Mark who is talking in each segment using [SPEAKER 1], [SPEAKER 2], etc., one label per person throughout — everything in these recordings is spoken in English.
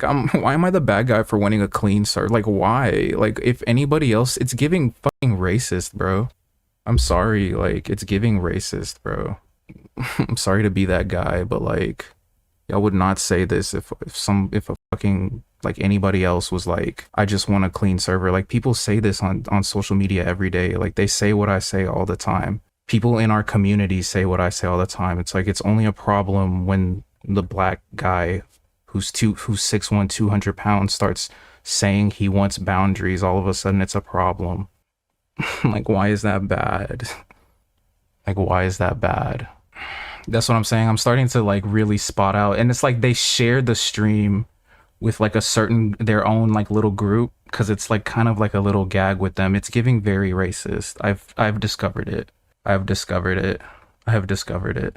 [SPEAKER 1] Why am I the bad guy for wanting a clean start? Like, why? Like, if anybody else, it's giving fucking racist, bro. I'm sorry, like, it's giving racist, bro. I'm sorry to be that guy, but like, I would not say this if a fucking like anybody else was like, I just want a clean server. Like, people say this on social media every day. Like, they say what I say all the time. People in our community say what I say all the time. It's like, it's only a problem when the black guy who's 6'1", 200 pounds starts saying he wants boundaries. All of a sudden it's a problem. Like, why is that bad? Like, why is that bad? That's what I'm saying. I'm starting to like really spot out, and it's like they shared the stream with like a certain their own like little group, because it's like kind of like a little gag with them. It's giving very racist. I've discovered it. I've discovered it. I have discovered it.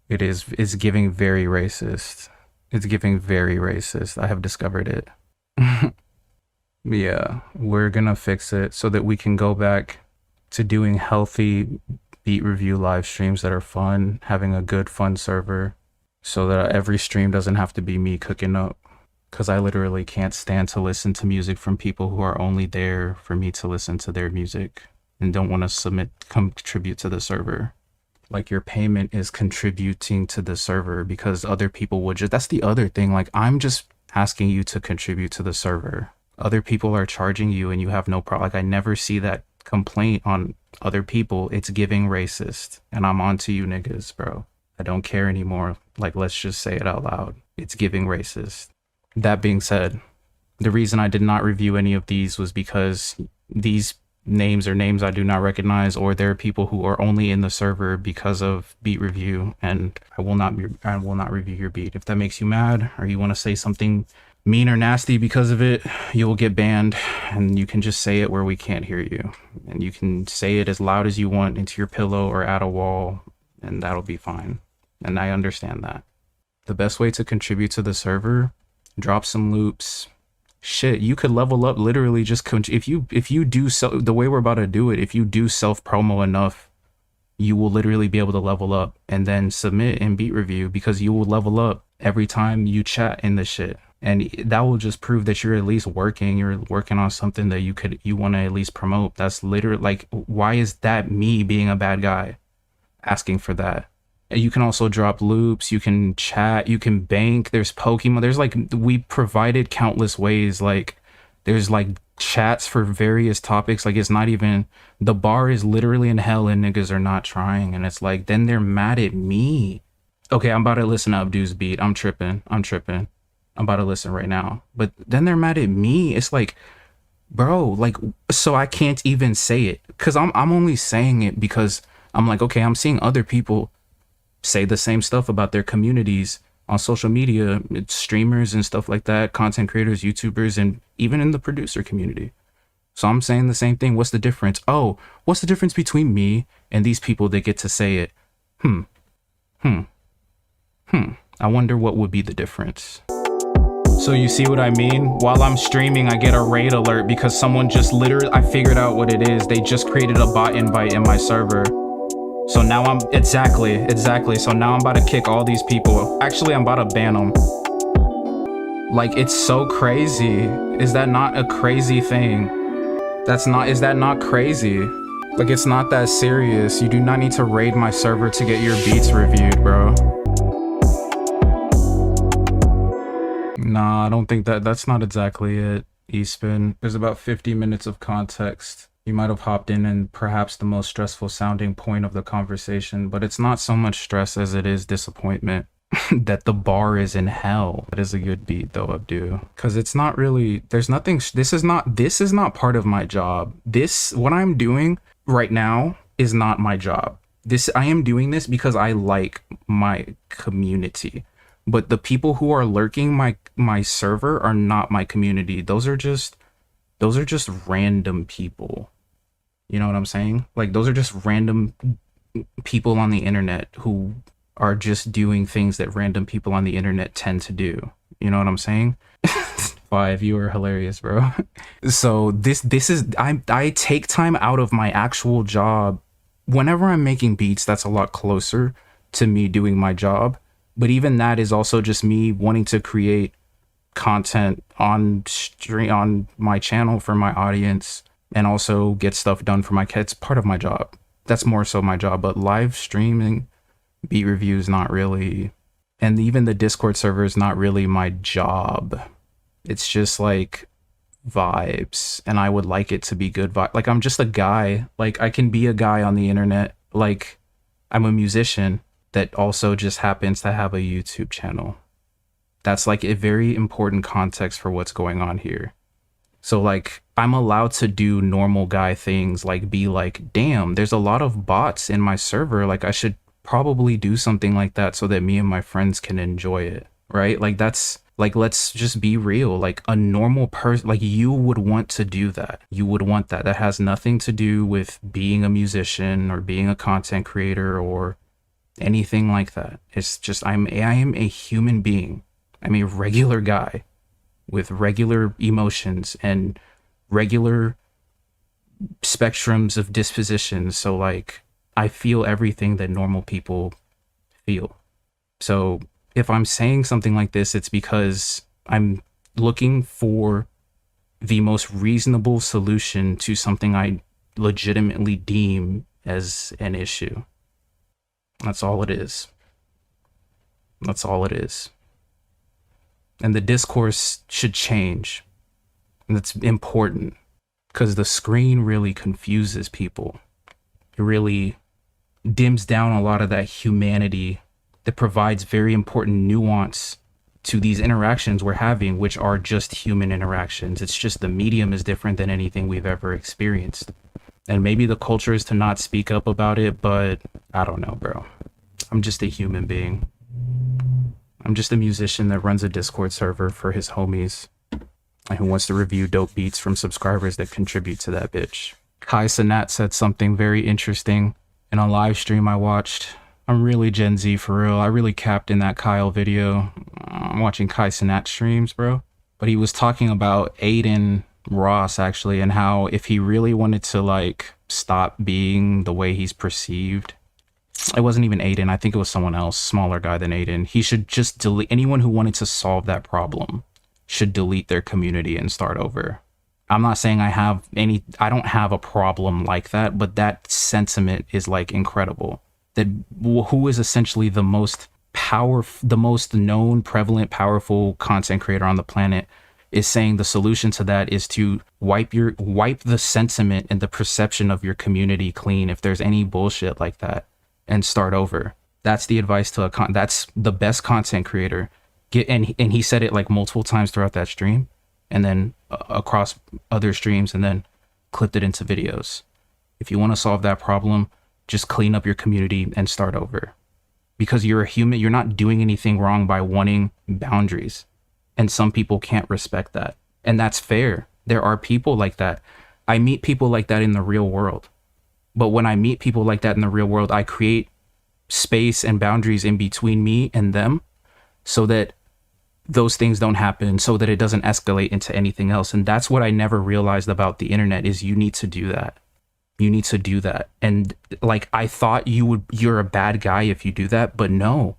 [SPEAKER 1] It's giving very racist. It's giving very racist. I have discovered it. Yeah, we're gonna fix it so that we can go back to doing healthy beat review live streams that are fun, having a good fun server, so that every stream doesn't have to be me cooking up. Because I literally can't stand to listen to music from people who are only there for me to listen to their music and don't want to contribute to the server. Like, your payment is contributing to the server because other people would just, that's the other thing. Like, I'm just asking you to contribute to the server. Other people are charging you and you have no problem. Like, I never see that complaint on other people. It's giving racist, and I'm on to you niggas, bro. I don't care anymore. Like, let's just say it out loud. It's giving racist. That being said, the reason I did not review any of these was because these names are names I do not recognize, or there are people who are only in the server because of beat review, and I will not review your beat. If that makes you mad, or you want to say something mean or nasty because of it, you will get banned, and you can just say it where we can't hear you, and you can say it as loud as you want into your pillow or at a wall, and that'll be fine. And I understand that. The best way to contribute to the server, drop some loops. Shit, you could level up literally just if you do so the way we're about to do it. If you do self promo enough, you will literally be able to level up and then submit in beat review, because you will level up every time you chat in the shit, and that will just prove that you're at least working. You're working on something that you want to at least promote. That's literally like, why is that me being a bad guy asking for that? You can also drop loops, you can chat, you can bank, there's Pokemon, there's like, we provided countless ways. Like, there's like chats for various topics. Like, it's not even, the bar is literally in hell and niggas are not trying, and it's like, then they're mad at me. Okay, I'm about to listen to Abdu's beat. I'm tripping. I'm about to listen right now. But then they're mad at me. It's like, bro, like, so I can't even say it, because I'm only saying it because I'm like, okay, I'm seeing other people say the same stuff about their communities on social media. It's streamers and stuff like that, content creators, YouTubers, and even in the producer community. So I'm saying the same thing. What's the difference? Oh, what's the difference between me and these people that get to say it? I wonder what would be the difference. So you see what I mean? While I'm streaming, I get a raid alert because someone just literally, I figured out what it is. They just created a bot invite in my server. So now I'm, exactly. So now I'm about to kick all these people. Actually, I'm about to ban them. Like, it's so crazy. Is that not a crazy thing? Is that not crazy? Like, it's not that serious. You do not need to raid my server to get your beats reviewed, bro. Nah, I don't think that's not exactly it, Espin. There's about 50 minutes of context. You might have hopped in perhaps the most stressful sounding point of the conversation, but it's not so much stress as it is disappointment that the bar is in hell. That is a good beat though, Abdu. Because it's not really, there's nothing, this is not part of my job. What I'm doing right now is not my job. I am doing this because I like my community. But the people who are lurking my server are not my community. Those are just random people. You know what I'm saying? Like, those are just random people on the internet who are just doing things that random people on the internet tend to do. You know what I'm saying? 5, you are hilarious, bro. So this is, I take time out of my actual job. Whenever I'm making beats, that's a lot closer to me doing my job. But even that is also just me wanting to create content on stream on my channel for my audience, and also get stuff done for my kids. Part of my job. That's more so my job, but live streaming beat reviews, not really. And even the Discord server is not really my job. It's just like vibes, and I would like it to be good vibe. Like, I'm just a guy. Like, I can be a guy on the internet. Like, I'm a musician that also just happens to have a YouTube channel. That's like a very important context for what's going on here. So like, I'm allowed to do normal guy things, like be like, damn, there's a lot of bots in my server. Like, I should probably do something like that so that me and my friends can enjoy it, right? Like, that's like, let's just be real. Like, a normal person, like, you would want to do that. You would want that. That has nothing to do with being a musician or being a content creator or anything like that. It's just, I am a human being. I'm a regular guy with regular emotions and regular spectrums of dispositions. So like, I feel everything that normal people feel. So if I'm saying something like this, it's because I'm looking for the most reasonable solution to something I legitimately deem as an issue. That's all it is. That's all it is. And the discourse should change. And that's important because the screen really confuses people. It really dims down a lot of that humanity that provides very important nuance to these interactions we're having, which are just human interactions. It's just the medium is different than anything we've ever experienced. And maybe the culture is to not speak up about it, but I don't know, bro. I'm just a human being. I'm just a musician that runs a Discord server for his homies and who wants to review dope beats from subscribers that contribute to that bitch. Kai Cenat said something very interesting in a live stream I watched. I'm really Gen Z for real. I really capped in that Kyle video. I'm watching Kai Cenat streams, bro. But he was talking about Aiden Ross, actually, and how if he really wanted to, like, stop being the way he's perceived, it wasn't even Aiden. I think it was someone else, smaller guy than Aiden. He should just delete. Anyone who wanted to solve that problem should delete their community and start over. I'm not saying I don't have a problem like that, but that sentiment is like incredible. That who is essentially the most known, prevalent, powerful content creator on the planet is saying the solution to that is to wipe the sentiment and the perception of your community clean if there's any bullshit like that, and start over. That's the advice to that's the best content creator. And he said it like multiple times throughout that stream, and then across other streams, and then clipped it into videos. If you want to solve that problem, just clean up your community and start over. Because you're a human, you're not doing anything wrong by wanting boundaries. And some people can't respect that. And that's fair. There are people like that. I meet people like that in the real world. But when I meet people like that in the real world, I create space and boundaries in between me and them so that those things don't happen, so that it doesn't escalate into anything else. And that's what I never realized about the internet, is you need to do that. You need to do that. And like, I thought you're a bad guy if you do that, but no.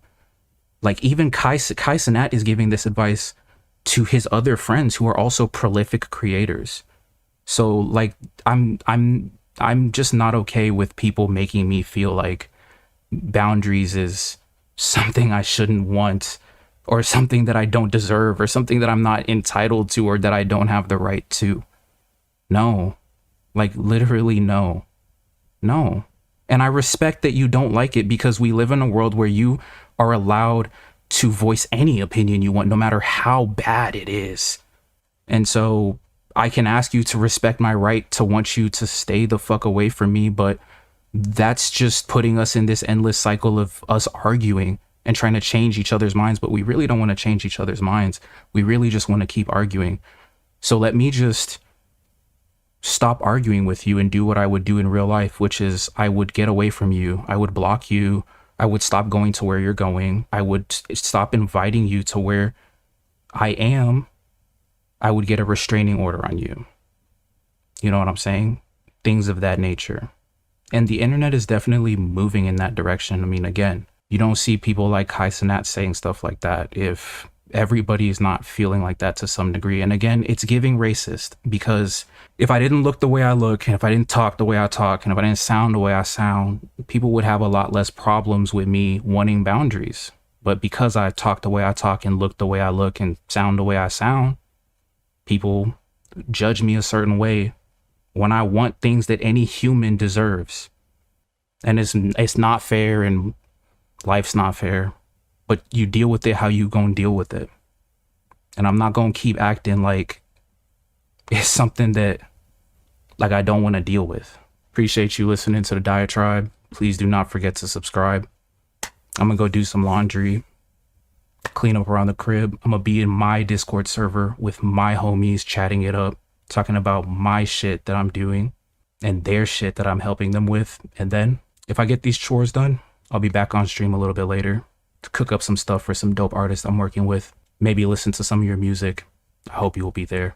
[SPEAKER 1] Like, even Kai Cenat is giving this advice to his other friends who are also prolific creators. So like, I'm just not okay with people making me feel like boundaries is something I shouldn't want, or something that I don't deserve, or something that I'm not entitled to, or that I don't have the right to. No, like literally no. And I respect that you don't like it, because we live in a world where you are allowed to voice any opinion you want, no matter how bad it is. And so I can ask you to respect my right to want you to stay the fuck away from me, but that's just putting us in this endless cycle of us arguing and trying to change each other's minds. But we really don't want to change each other's minds. We really just want to keep arguing. So let me just stop arguing with you and do what I would do in real life, which is I would get away from you. I would block you. I would stop going to where you're going. I would stop inviting you to where I am. I would get a restraining order on you. You know what I'm saying? Things of that nature. And the internet is definitely moving in that direction. I mean, again, you don't see people like Kai Cenat saying stuff like that if Everybody is not feeling like that to some degree. And again, it's giving racist, because if I didn't look the way I look, and if I didn't talk the way I talk, and if I didn't sound the way I sound, people would have a lot less problems with me wanting boundaries. But because I talk the way I talk and look the way I look and sound the way I sound, people judge me a certain way when I want things that any human deserves. And it's not fair, and life's not fair. But you deal with it how you gonna deal with it. And I'm not gonna keep acting like it's something that like I don't want to deal with. Appreciate you listening to the diatribe. Please do not forget to subscribe. I'm gonna go do some laundry, clean up around the crib. I'm gonna be in my Discord server with my homies, chatting it up, talking about my shit that I'm doing and their shit that I'm helping them with. And then if I get these chores done, I'll be back on stream a little bit later to cook up some stuff for some dope artists I'm working with. Maybe listen to some of your music. I hope you will be there.